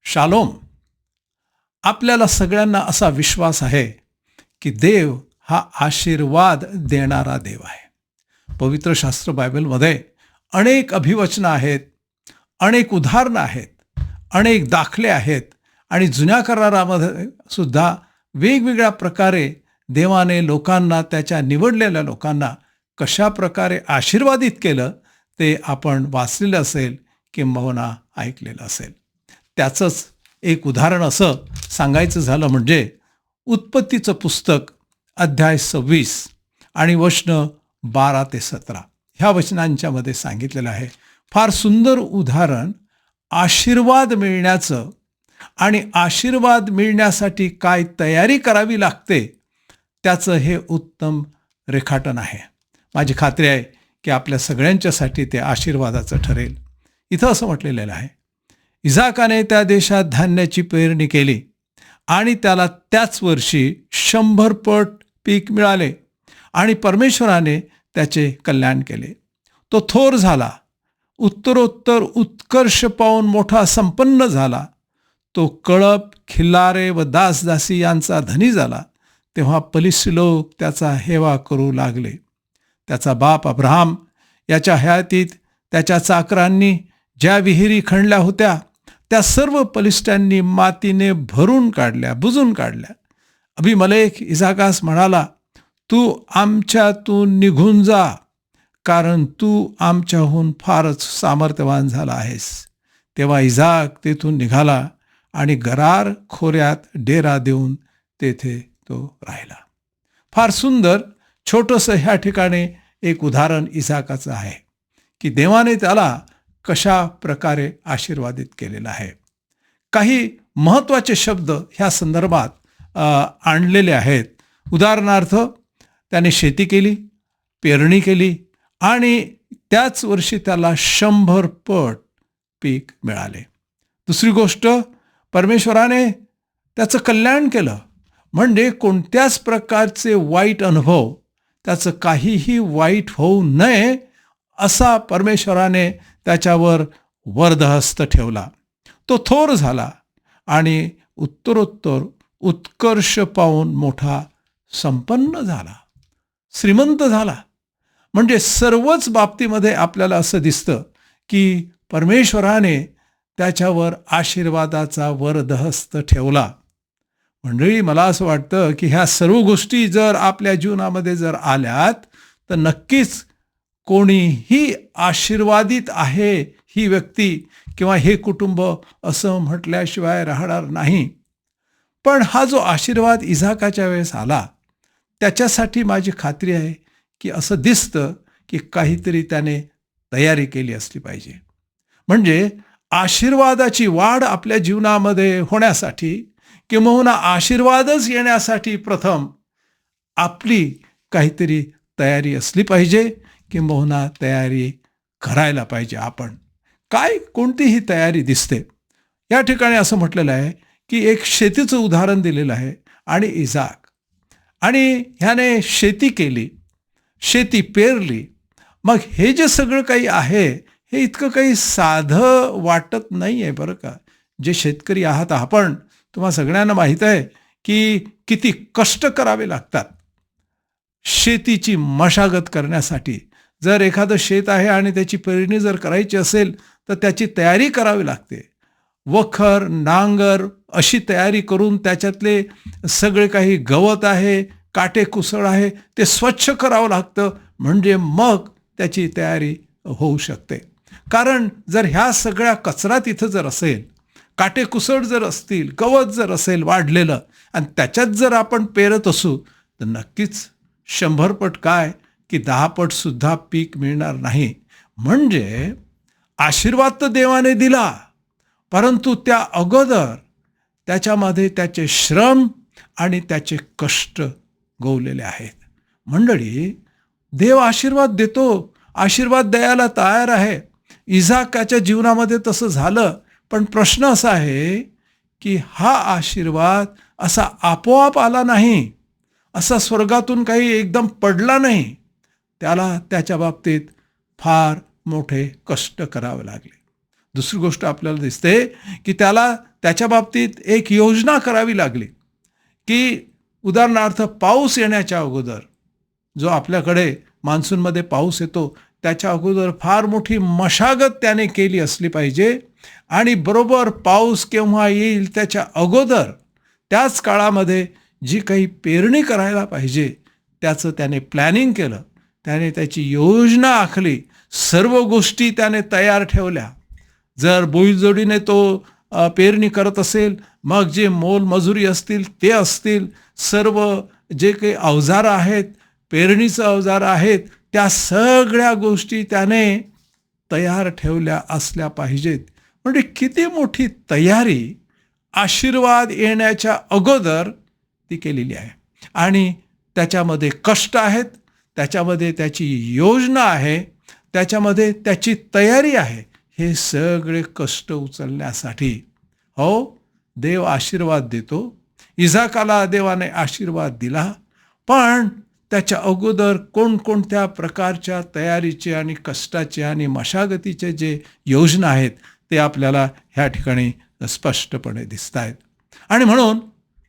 Shalom. आपल्याला सगळ्यांना असा विश्वास आहे की देव हा आशीर्वाद देणारा देव आहे. पवित्र शास्त्र बायबलमध्ये अनेक अभिवचनं आहेत, अनेक उदाहरणं आहेत, अनेक दाखले आहेत आणि जुन्या करारामध्ये सुद्धा वेगवेगळ्या प्रकारे देवाने लोकांना, त्याच्या निवडलेल्या लोकांना कशा प्रकारे आशीर्वादित केलं ते आपण वाचलेलं असेल किंबहुना ऐकलेलं असेल. त्याचंच एक उदाहरण असं सांगायचं झालं म्हणजे उत्पत्तीचं पुस्तक अध्याय 26 आणि वचनं 12 ते 17 ह्या वचनांच्यामध्ये सांगितलेलं आहे. फार सुंदर उदाहरण आशीर्वाद मिळण्याचं आणि आशीर्वाद मिळण्यासाठी काय तयारी करावी लागते त्याचं हे उत्तम रेखाटन आहे. माझी खात्री आहे की आपल्या सगळ्यांच्यासाठी ते आशीर्वादाचं ठरेल. इथं असं म्हटलेलं आहे, इसाकाने त्या देशात धान्याची पेरणी केली आणि त्याला त्याच वर्षी 100 पट पीक मिळाले आणि परमेश्वराने त्याचे कल्याण केले. तो थोर झाला, उत्तरोत्तर उत्कर्ष पावून मोठा संपन्न झाला. तो कळप, खिल्लारे व दासदासी यांचा धनी झाला. तेव्हा पलिस्ती लोक त्याचा हेवा करू लागले. त्याचा बाप अब्राहम याच्या हयातीत त्याच्या चाकरांनी ज्या विहिरी खणल्या होत्या त्या सर्व पलिष्ट्यांनी मातीने भरून काढल्या, बुजून काढल्या. अबीमेलेक इसाकास म्हणाला, तू आमच्यातून निघून जा, कारण तू आमच्याहून फारच सामर्थ्यवान झाला आहेस. तेव्हा इसाक तेथून निघाला आणि गरार खोऱ्यात डेरा देऊन तेथे तो राहिला. फार सुंदर छोटंसं ह्या ठिकाणी एक उदाहरण इसाकाचं आहे की देवाने त्याला कशा प्रकारे आशीर्वादित केलेला आहे. काही महत्त्वाचे शब्द ह्या संदर्भात आणलेले आहेत. उदाहरणार्थ त्याने शेती केली, पेरणी केली आणि त्याच वर्षी त्याला 100 पट पीक मिळाले. दुसरी गोष्ट, परमेश्वराने त्याचं कल्याण केलं. म्हणजे कोणत्याच प्रकारचे वाईट अनुभव, त्याचं काहीही वाईट होऊ नये असा परमेश्वराने त्याच्यावर वरदहस्त ठेवला. तो थोर झाला आणि उत्तरोत्तर उत्कर्ष पावून मोठा संपन्न झाला, श्रीमंत झाला. म्हणजे सर्वच बाबतीमध्ये आपल्याला असं दिसतं की परमेश्वराने त्याच्यावर आशीर्वादाचा वरदहस्त ठेवला. मंडळी, मला असं वाटतं की ह्या सर्व गोष्टी जर आपल्या जीवनामध्ये जर आल्यात तर नक्कीच कोणीही आशीर्वादित आहे ही व्यक्ती किंवा हे कुटुंब असं म्हटल्याशिवाय राहणार नाही. पण हा जो आशीर्वाद इसाकाच्या वेळेस आला, त्याच्यासाठी माझी खात्री आहे की असं दिसतं की काहीतरी त्याने तयारी केली असली पाहिजे. म्हणजे आशीर्वादाची वाढ आपल्या जीवनामध्ये होण्यासाठी किंवा आशीर्वादच येण्यासाठी प्रथम आपली काहीतरी तयारी असली पाहिजे, किंबहुना तयारी करायला पाहिजे. आपण काय कोणतीही तयारी दिसते. या ठिकाणी असं म्हटलेलं आहे की एक शेतीचं उदाहरण दिलेलं आहे आणि इसाक, आणि ह्याने शेती केली, शेती पेरली. मग हे जे सगळं काही आहे हे इतकं काही साधं वाटत नाही आहे बरं का. जे शेतकरी आहात आपण, तुम्हा सगळ्यांना माहीत आहे की किती कष्ट करावे लागतात शेतीची मशागत करण्यासाठी. जर एखादं शेत आहे आणि त्याची पेरणी जर करायची असेल तर त्याची तयारी करावी लागते. वखर, नांगर अशी तयारी करून त्याच्यातले सगळे काही गवत आहे, काटेकुसळ आहे, ते स्वच्छ करावं लागतं. म्हणजे मग त्याची तयारी होऊ शकते. कारण जर ह्या सगळ्या कचरा तिथं जर असेल, काटेकुसळ जर असतील, गवत जर असेल वाढलेलं, आणि त्याच्यात जर आपण पेरत असू तर नक्कीच 100 पट काय की 10 पट सुद्धा पीक मिळणार नाही. म्हणजे आशीर्वाद तर देवाने दिला, परंतु त्या अगोदर त्याच्यामध्ये त्याचे श्रम आणि त्याचे कष्ट गोवलेले आहेत. मंडळी, देव आशीर्वाद देतो, आशीर्वाद द्यायला तयार आहे. इसाकाच्या जीवनामध्ये तसं झालं. पण प्रश्न असा आहे की हा आशीर्वाद असा आपोआप आला नाही, असा स्वर्गातून काही एकदम पडला नाही. त्याला त्याच्या बाबतीत फार मोठे कष्ट करावे लागले. दुसरी गोष्ट आपल्याला दिसते की त्याला त्याच्या बाबतीत एक योजना करावी लागली की उदाहरणार्थ पाऊस येण्याच्या अगोदर, जो आपल्याकडे मान्सूनमध्ये पाऊस येतो त्याच्या अगोदर फार मोठी मशागत त्याने केली असली पाहिजे. आणि बरोबर पाऊस केव्हा येईल त्याच्या अगोदर त्याच काळामध्ये जी काही पेरणी करायला पाहिजे त्याचं त्याने प्लॅनिंग केलं, त्याने त्याची योजना आखली, सर्व गोष्टी त्याने तयार ठेवल्या. जर बैलजोडीने तो पेरणी करत असेल, मग जे मोलमजुरी असतील ते असतील, सर्व जे काही अवजारं आहेत, पेरणीचं अवजारं आहेत, त्या सगळ्या गोष्टी त्याने तयार ठेवल्या असल्या पाहिजेत. म्हणजे किती मोठी तयारी आशीर्वाद येण्याच्या अगोदर ती केलेली आहे. आणि त्याच्यामध्ये कष्ट आहेत, त्याच्यामध्ये त्याची योजना आहे, त्याच्यामध्ये त्याची तयारी आहे. हे सगळे कष्ट उचलण्यासाठी देव आशीर्वाद देतो. इसाकाला देवाने आशीर्वाद दिला, पण त्याच्या अगोदर कोणकोणत्या प्रकारच्या तयारीचे आणि कष्टाचे आणि मशागतीचे जे योजना आहेत ते आपल्याला ह्या ठिकाणी स्पष्टपणे दिसत आहेत. आणि म्हणून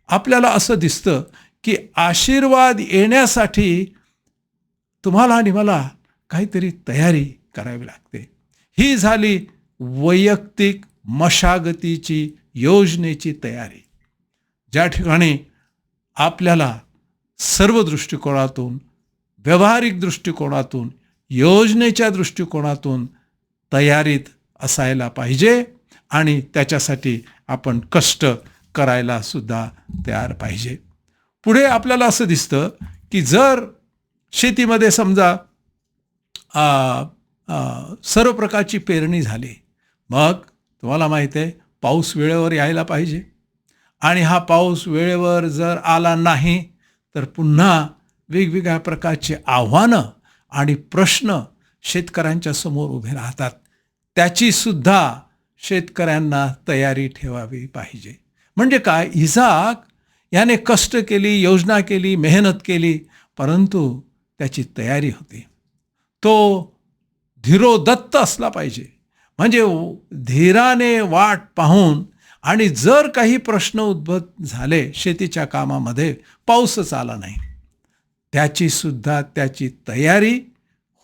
आपल्याला असं दिसतं की आशीर्वाद येण्यासाठी तुम्हाला आणि मला काहीतरी तयारी करावी लागते. ही झाली वैयक्तिक मशागतीची योजनेची तयारी, ज्या ठिकाणी आपल्याला सर्व दृष्टिकोनातून, व्यावहारिक दृष्टिकोनातून, योजनेच्या दृष्टिकोनातून तयारीत असायला पाहिजे. आणि त्याच्यासाठी आपण कष्ट करायला सुद्धा तयार पाहिजे. पुढे आपल्याला असं दिसतं की जर शेतीमध्ये समजा सर्व प्रकारची पेरणी झाली, मग तुम्हाला माहीत आहे पाऊस वेळेवर यायला पाहिजे. आणि हा पाऊस वेळेवर जर आला नाही तर पुन्हा वेगवेगळ्या प्रकारचे आव्हानं आणि प्रश्न शेतकऱ्यांच्या समोर उभे राहतात. त्याची सुद्धा शेतकऱ्यांना तयारी ठेवावी पाहिजे. म्हणजे काय, इसाक याने कष्ट केली, योजना केली, मेहनत केली, परंतु त्याची तयारी होती. तो धीरोदत्त असला पाहिजे. म्हणजे धीराने वाट पाहून, आणि जर काही प्रश्न उद्भव झाले शेतीच्या कामामध्ये, पाऊसच आला नाही, त्याची सुद्धा त्याची तयारी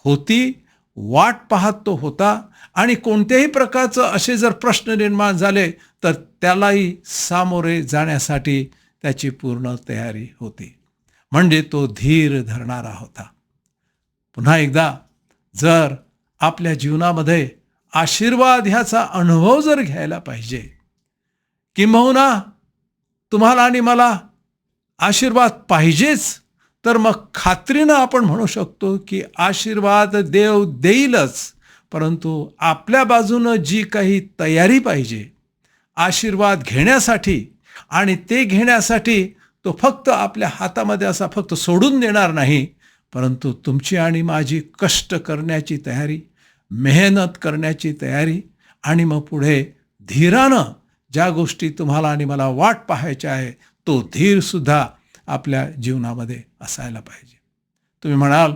होती, वाट पाहत तो होता. आणि कोणत्याही प्रकारचं असे जर प्रश्न निर्माण झाले तर त्यालाही सामोरे जाण्यासाठी त्याची पूर्ण तयारी होती. म्हणजे तो धीर धरणारा होता. पुन्हा एकदा, जर आपल्या जीवनामध्ये आशीर्वाद ह्याचा अनुभव जर घ्यायला पाहिजे, किंबहुना तुम्हाला आणि मला आशीर्वाद पाहिजेच, तर मग खात्रीनं आपण म्हणू शकतो की आशीर्वाद देव देईलच, परंतु आपल्या बाजूनं जी काही तयारी पाहिजे आशीर्वाद घेण्यासाठी, आणि ते घेण्यासाठी तो फक्त आपल्या हातामध्ये असा फक्त सोडून देणार नाही, परंतु तुमची आणि माझी कष्ट करण्याची तयारी, मेहनत करण्याची तयारी, आणि मग पुढे धीरानं ज्या गोष्टी तुम्हाला आणि मला वाट पाहायच्या आहे, तो धीरसुद्धा आपल्या जीवनामध्ये असायला पाहिजे. तुम्ही म्हणाल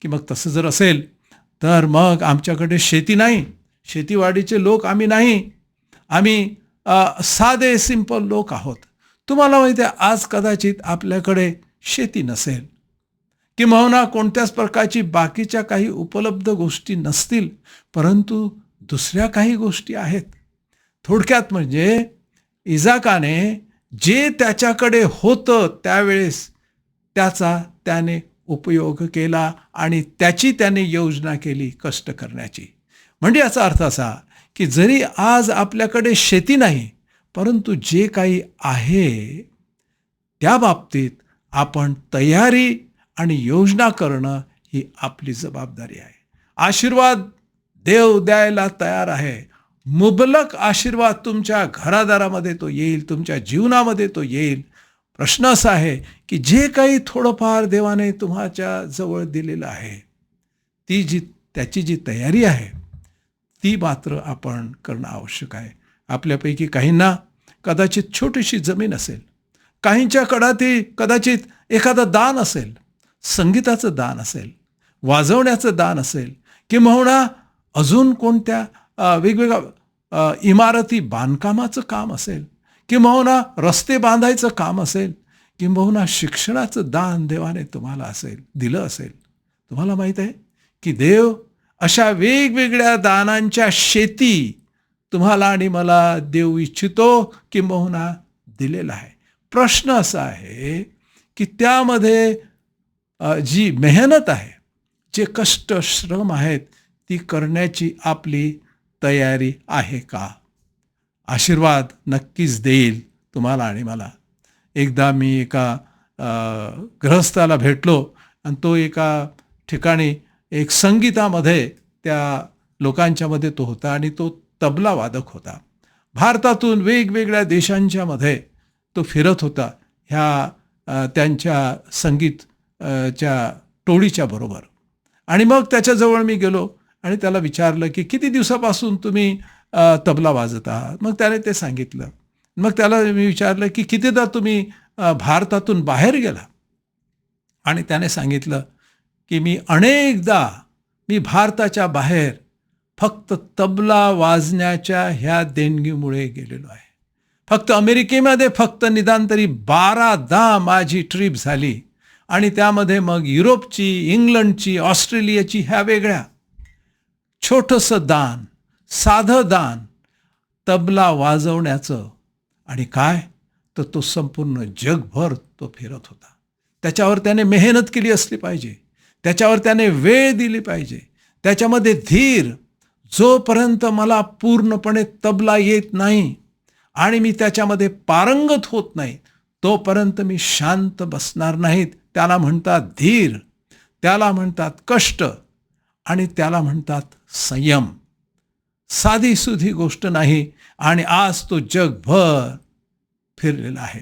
की मग तसं जर असेल तर मग आमच्याकडे शेती नाही, शेतीवाडीचे लोक आम्ही नाही, आम्ही साधे सिंपल लोक आहोत. तुम्हाला माहिती आहे, आज कदाचित आपल्याकडे शेती नसेल, किंबहुना कोणत्याच प्रकारची बाकीच्या काही उपलब्ध गोष्टी नसतील, परंतु दुसऱ्या काही गोष्टी आहेत. थोडक्यात म्हणजे इसाकाने जे त्याच्याकडे होतं त्यावेळेस त्याचा त्याने उपयोग केला, आणि त्याची त्याने योजना केली कष्ट करण्याची. म्हणजे याचा अर्थ असा की जरी आज आपल्याकडे शेती नाही, परंतु जे काही आहे त्या बाबतीत आपण तयारी आणि योजना करणं ही आपली जबाबदारी आहे. आशीर्वाद देव द्यायला तयार आहे. मुबलक आशीर्वाद तुमच्या घरादारामध्ये तो येईल, तुमच्या जीवनामध्ये तो येईल. प्रश्न असा आहे की जे काही थोडंफार देवाने तुम्हाच्या जवळ दिलेलं आहे, त्याची जी तयारी आहे ती मात्र आपण करणं आवश्यक आहे. आपल्यापैकी काहींना कदाचित छोटीशी जमीन असेल, काहींच्या कदाचित एखादं दान असेल, संगीताचं दान असेल, वाजवण्याचं दान असेल, किंबहुना अजून कोणत्या वेगवेगळ्या इमारती बांधकामाचं काम असेल, किंबहुना रस्ते बांधायचं काम असेल, किंबहुना शिक्षणाचं दान देवाने तुम्हाला दिलं असेल. तुम्हाला माहीत आहे की देव अशा वेगवेगळ्या दानांच्या शेती तुम्हाला आणि मला देऊ इच्छितो, किंबहुना दिलेला आहे. प्रश्न असा आहे की त्यामध्ये जी मेहनत आहे, जे कष्ट श्रम आहेत, ती करण्याची आपली तयारी आहे का? आशीर्वाद नक्कीच देईल तुम्हाला आणि मला. एकदा मी एका गृहस्थाला भेटलो, आणि तो एका ठिकाणी एक संगीतामध्ये त्या लोकांच्यामध्ये तो होता, आणि तो तबला वादक होता. भारतातून वेगवेगळ्या देशांच्या मध्ये तो फिरत होता ह्या त्यांच्या संगीतच्या टोळीच्या बरोबर. आणि मग त्याच्याजवळ मी गेलो आणि त्याला विचारलं की किती दिवसापासून तुम्ही तबला वाजत आहात? मग त्याने ते सांगितलं. मग त्याला मी विचारलं की कितीदा तुम्ही भारतातून बाहेर गेला? आणि त्याने सांगितलं की मी अनेकदा भारताच्या बाहेर फक्त तबला वाजण्याच्या ह्या देणगीमुळे गेलेलो आहे. फक्त अमेरिकेमध्ये फक्त निदान तरी 12दा माझी ट्रिप झाली, आणि त्यामध्ये मग युरोपची, इंग्लंडची, ऑस्ट्रेलियाची, ह्या वेगळ्या. छोटंसं दान, साधं दान तबला वाजवण्याचं. आणि काय तर तो संपूर्ण जगभर तो फिरत होता. त्याच्यावर त्याने मेहनत केली असली पाहिजे, त्याच्यावर त्याने वेळ दिली पाहिजे, त्याच्यामध्ये धीर. जोपर्यंत मला पूर्णपणे तबला येत नाही आणि मी त्याच्यामध्ये पारंगत होत नाही, तोपर्यंत मी शांत बसणार नाहीत. त्याला म्हणतात धीर, त्याला म्हणतात कष्ट, आणि त्याला म्हणतात संयम. साधीसुधी गोष्ट नाही. आणि आज तो जगभर फिरलेला आहे.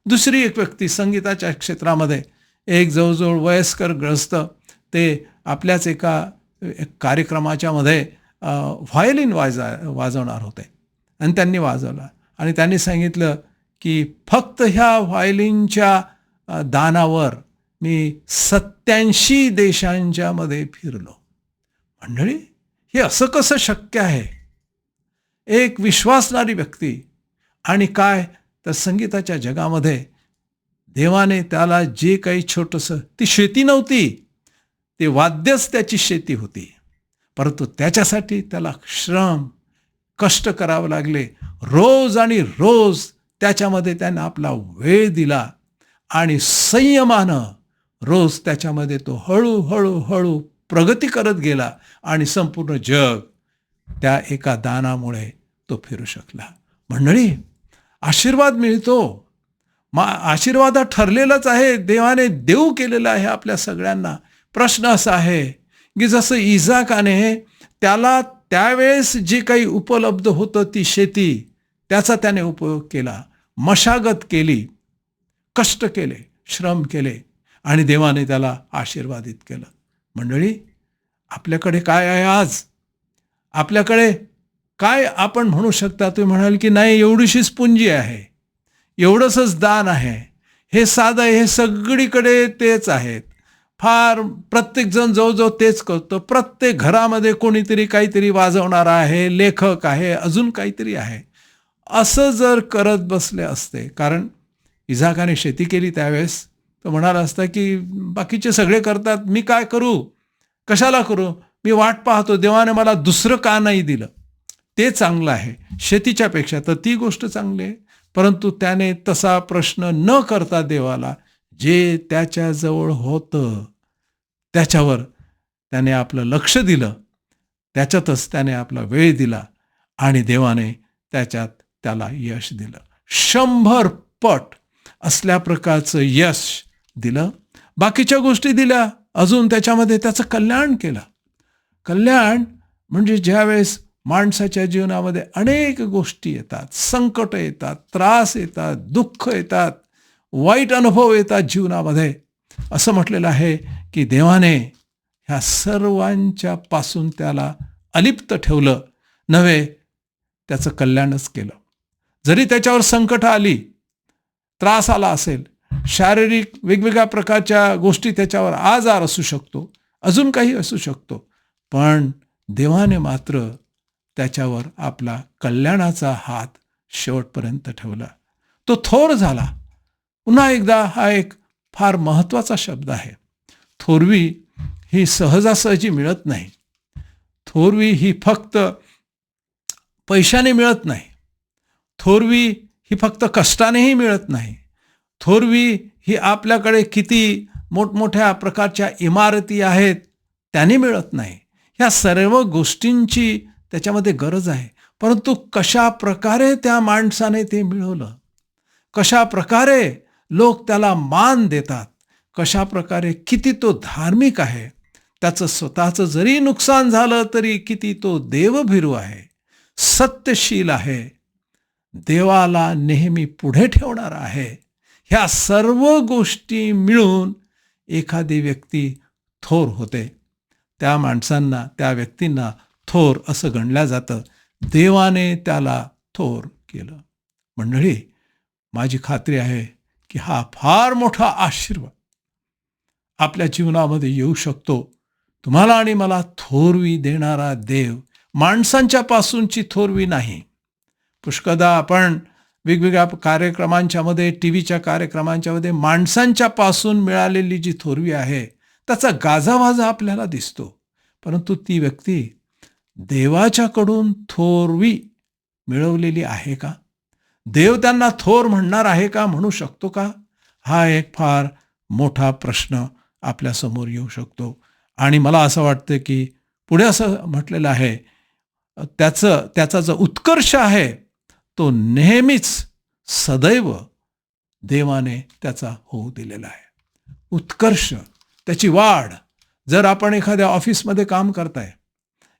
दुसरी एक व्यक्ती संगीताच्या क्षेत्रामध्ये, एक जवळजवळ वयस्कर ग्रस्त, ते आपल्याच एका कार्यक्रमाच्या मध्ये व्हायोलिन वाजवणार होते आणि त्यांनी वाजवला आणि त्यांनी सांगितलं की फक्त ह्या व्हायोलिनच्या दानावर मी 87 देशांच्या मध्ये फिरलो. मंडळी, हे असं कसं शक्य आहे? एक विश्वासणारी व्यक्ती, आणि काय तर संगीताच्या जगामध्ये देवाने त्याला जे काही छोटंसं, ती शेती नव्हती, ते वाद्यच त्याची शेती होती, परंतु त्याच्यासाठी त्याला श्रम, कष्ट करावे लागले. रोज आणि रोज त्याच्यामध्ये त्याने आपला वेळ दिला आणि संयमानं रोज त्याच्यामध्ये तो हळूहळू प्रगती करत गेला आणि संपूर्ण जग त्या एका दानामुळे तो फिरू शकला. मंडळी, आशीर्वाद मिळतो. आशीर्वाद ठरलेलाच आहे, देवाने देऊ केलेला आहे आपल्या सगळ्यांना. प्रश्न असा आहे की जसं इसाकाने त्याला त्यावेळेस जे काही उपलब्ध होतं ती शेती, त्याचा त्याने उपयोग केला, मशागत केली, कष्ट केले, श्रम केले आणि देवाने त्याला आशीर्वादित केलं. मंडळी, आपल्याकडे काय आहे आज? आपल्याकडे काय आपण म्हणू शकता? तुम्ही म्हणाल की नाही, एवढीशीच पुंजी आहे, एवढंसंच दान आहे, हे साधं, हे सगळीकडे तेच आहेत, फार प्रत्येकजण जवळजवळ तेच करतो, प्रत्येक घरामध्ये कोणीतरी काहीतरी वाजवणारा आहे, लेखक आहे, अजून काहीतरी आहे. असं जर करत बसले असते, कारण इसाकाने शेती केली त्यावेळेस, तो म्हणाला असता की बाकीचे सगळे करतात, मी काय करू, कशाला करू, मी वाट पाहतो, देवाने मला दुसरं का नाही दिलं. ते चांगलं आहे शेतीच्या पेक्षा, तर ती गोष्ट चांगली आहे. परंतु त्याने तसा प्रश्न न करता देवाला जे त्याच्याजवळ होतं त्याच्यावर त्याने आपलं लक्ष दिलं, त्याच्यातच त्याने आपला वेळ दिला आणि देवाने त्याच्यात त्याला यश दिलं. 100 पट असल्या प्रकारचं यश दिलं. बाकीच्या गोष्टी दिल्या, अजून त्याच्यामध्ये त्याचं कल्याण केलं. कल्याण म्हणजे ज्यावेळेस माणसाच्या जीवनामध्ये अनेक गोष्टी येतात, संकट येतात, त्रास येतात, दुःख येतात, वाईट अनुभव येतात जीवनामध्ये, असं म्हटलेलं आहे की देवाने ह्या सर्वांच्या पासून त्याला अलिप्त ठेवलं नव्हे, त्याचं कल्याणच केलं. जरी त्याच्यावर संकट आली, त्रास आला असेल, शारीरिक वेगवेगळ्या प्रकारच्या गोष्टी, त्याच्यावर आजार असू शकतो, अजून काही असू शकतो, पण देवाने मात्र त्याच्यावर आपला कल्याणाचा हात शेवटपर्यंत ठेवला. तो थोर झाला. पुन्हा एकदा हा एक फार महत्त्वाचा शब्द आहे. थोरवी ही सहजासहजी मिळत नाही. थोरवी ही फक्त पैशाने मिळत नाही. थोरवी ही फक्त कष्टानेही मिळत नाही. थोरवी ही आपल्याकडे किती मोठमोठ्या प्रकारच्या इमारती आहेत त्याने मिळत नाही. ह्या सर्व गोष्टींची त्याच्यामध्ये गरज आहे, परंतु कशा प्रकारे त्या माणसाने ते मिळवलं, कशा प्रकारे लोक त्याला मान देतात, कशा प्रकारे किती तो धार्मिक आहे, त्याचं स्वतःचं जरी नुकसान झालं तरी किती तो देवभीरू आहे, सत्यशील आहे, देवाला नेहमी पुढे ठेवणारा आहे. ह्या सर्व गोष्टी मिळून एखादी व्यक्ती थोर होते. त्या माणसांना, त्या व्यक्तींना थोर असं गणलं जातं. देवाने त्याला थोर केलं. मंडळी, माझी खात्री आहे की हा फार मोठा आशीर्वाद आपल्या जीवनामध्ये येऊ शकतो. तुम्हाला आणि मला थोरवी देणारा देव, माणसांच्या पासूनची थोरवी नाही. पुष्कळदा आपण वेगवेगळ्या कार्यक्रमांच्या मध्ये, टीव्हीच्या कार्यक्रमांच्या मध्ये माणसांच्या पासून मिळालेली जी थोरवी आहे त्याचा गाजावाजा आपल्याला दिसतो, परंतु ती व्यक्ती देवाच्याकडून थोरवी मिळवलेली आहे का? देव त्यांना थोर म्हणणार आहे का, म्हणू शकतो का? हा एक फार मोठा प्रश्न आपल्यासमोर येऊ शकतो. आणि मला असं वाटतं की पुढे असं म्हटलेलं आहे, त्याचा जो उत्कर्ष आहे तो नेहमीच सदैव देवाने त्याचा होऊ दिलेला आहे. उत्कर्ष, त्याची वाढ. जर आपण एखाद्या ऑफिसमध्ये काम करताय,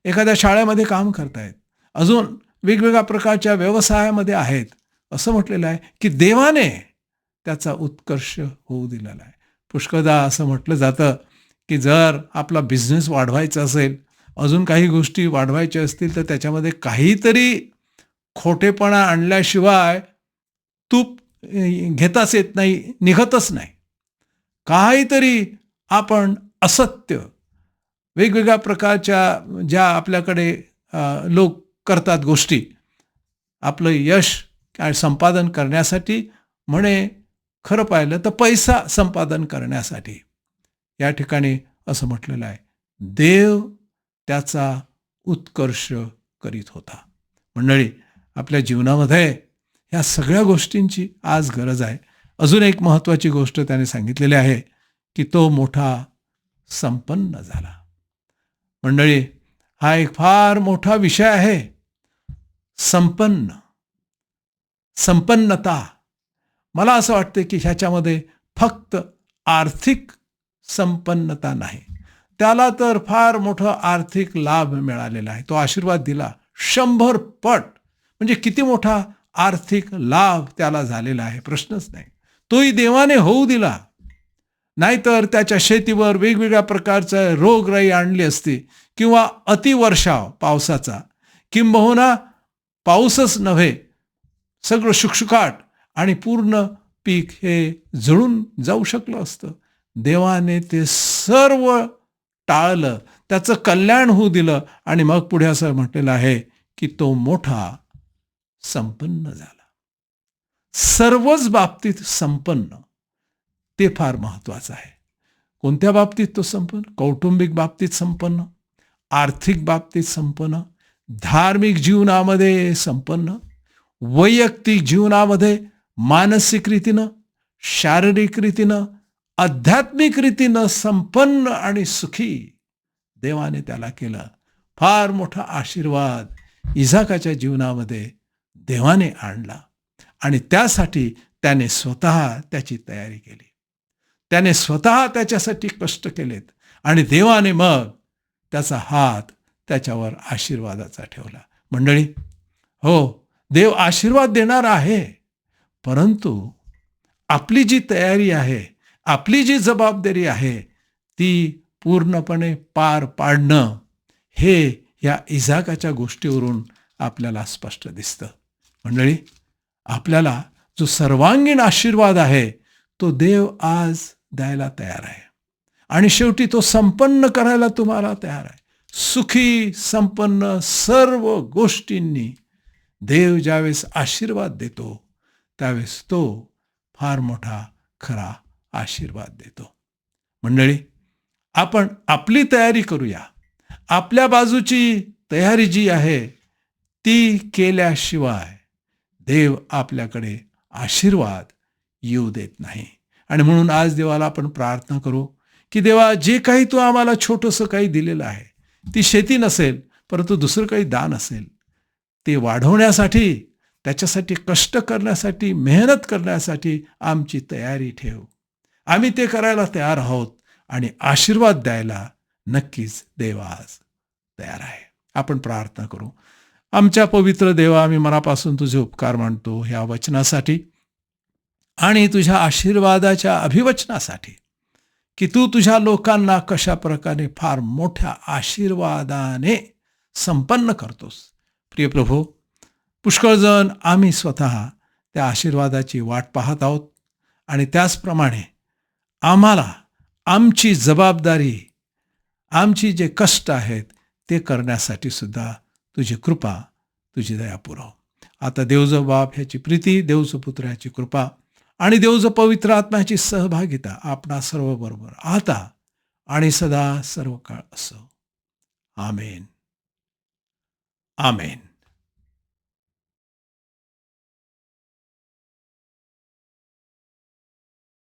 एखाद्या शाळेमध्ये काम करतायत, अजून वेगवेगळ्या प्रकारच्या व्यवसायामध्ये आहेत, असं म्हटलेलं आहे की देवाने त्याचा उत्कर्ष होऊ दिलेला आहे. पुष्कळदा असं म्हटलं जातं की जर आपला बिझनेस वाढवायचा असेल, अजून काही गोष्टी वाढवायच्या असतील, तर त्याच्यामध्ये काहीतरी खोटेपणा आणल्याशिवाय तूप घेताच येत नाही, निघतच नाही. काहीतरी आपण असत्य, वेगवेगळ्या प्रकारच्या ज्या आपल्याकडे लोक करतात गोष्टी, आपलं यश संपादन करण्यासाठी, म्हणे खरं पाहिलं तर पैसा संपादन करण्यासाठी. या ठिकाणी असं म्हटलेलं आहे, देव त्याचा उत्कर्ष करीत होता. मंडळी, आपल्या जीवनामध्ये ह्या सगळ्या गोष्टींची आज गरज आहे. अजून एक महत्त्वाची गोष्ट त्याने सांगितलेली आहे की तो मोठा संपन्न झाला. मंडळी, हा एक फार मोठा विषय आहे. संपन्नता. मला असं वाटतं की ह्याच्यामध्ये फक्त आर्थिक संपन्नता नाही, त्याला तर फार मोठा आर्थिक लाभ मिळालेला आहे. तो आशीर्वाद दिला 100 पट. म्हणजे किती मोठा आर्थिक लाभ त्याला झालेला आहे, प्रश्नच नाही. तोही देवाने होऊ दिला. नाहीतर त्याच्या शेतीवर वेगवेगळ्या प्रकारचा रोगराई आणली असती, किंवा अतिवर्षाव पावसाचा, किंबहुना पाऊसच नव्हे, सगळं शुकशुकाट आणि पूर्ण पीक हे जळून जाऊ शकलं असतं. देवाने ते सर्व टाळलं, त्याचं कल्याण होऊ दिलं, आणि मग पुढे असं म्हटलेलं आहे की तो मोठा संपन्न झाला. सर्वच बाबतीत संपन्न, ते फार महत्वाचं आहे. कोणत्या बाबतीत तो संपन्न? कौटुंबिक बाबतीत संपन्न, आर्थिक बाबतीत संपन्न, धार्मिक जीवनामध्ये संपन्न, वैयक्तिक जीवनामध्ये मानसिक रीतीनं, शारीरिक रीतीनं, आध्यात्मिक रीतीनं संपन्न आणि सुखी देवाने त्याला केलं. फार मोठा आशीर्वाद इसाकाच्या जीवनामध्ये देवाने आणला, आणि त्यासाठी त्याने स्वतः त्याची तयारी केली. त्याने स्वतः त्याच्यासाठी कष्ट केलेत, आणि देवाने मग त्याचा हात त्याच्यावर आशीर्वादाचा ठेवला. मंडळी, हो, देव आशीर्वाद देणार आहे, परंतु आपली जी तयारी आहे, आपली जी जबाबदारी आहे, ती पूर्णपणे पार पाडणं, हे या इसाकाच्या गोष्टीवरून आपल्याला स्पष्ट दिसतं. मंडळी, आपल्याला जो सर्वांगीण आशीर्वाद आहे, तो देव आज द्यायला तयार आहे, आणि शेवटी तो संपन्न करायला तुम्हाला तयार आहे. सुखी संपन्न सर्व गोष्टींनी देव ज्यावेळेस आशीर्वाद देतो, त्यावेळेस तो फार मोठा खरा आशीर्वाद देतो. मंडळी, आपण आपली तयारी करूया. आपल्या बाजूची तयारी जी आहे ती केल्याशिवाय देव आपल्याकडे आशीर्वाद येऊ देत नाही. आणि म्हणून आज देवाला आपण प्रार्थना करू की देवा, जे काही तू आम्हाला छोटंसं काही दिलेलं आहे, ती शेती नसेल, परंतु दुसरं काही दान असेल, ते वाढवण्यासाठी, त्याच्यासाठी कष्ट करण्यासाठी, मेहनत करण्यासाठी आमची तयारी ठेव. आम्ही ते करायला तयार आहोत, आणि आशीर्वाद द्यायला नक्कीच देव आज तयार आहे. आपण प्रार्थना करू. आमच्या पवित्र देवा, आम्ही मनापासून तुझे उपकार मानतो ह्या वचनासाठी आणि तुझ्या आशीर्वादाच्या अभिवचनासाठी, की तू तुझ्या लोकांना कशा प्रकारे फार मोठ्या आशीर्वादाने संपन्न करतोस. प्रिय प्रभू, पुष्कळजण आम्ही स्वतः त्या आशीर्वादाची वाट पाहत आहोत, आणि त्याचप्रमाणे आम्हाला आमची जबाबदारी, आमची जे कष्ट आहेत ते करण्यासाठी सुद्धा तुझी कृपा, तुझी दया पुरव. आता देवजो बाप ह्याची प्रीती, देवजो पुत्र ह्याची कृपा, आणि देवजो पवित्र आत्म्याची सहभागिता आपणा सर्व बरोबर आता आणि सदा सर्व काळ असो. आमेन. आमेन.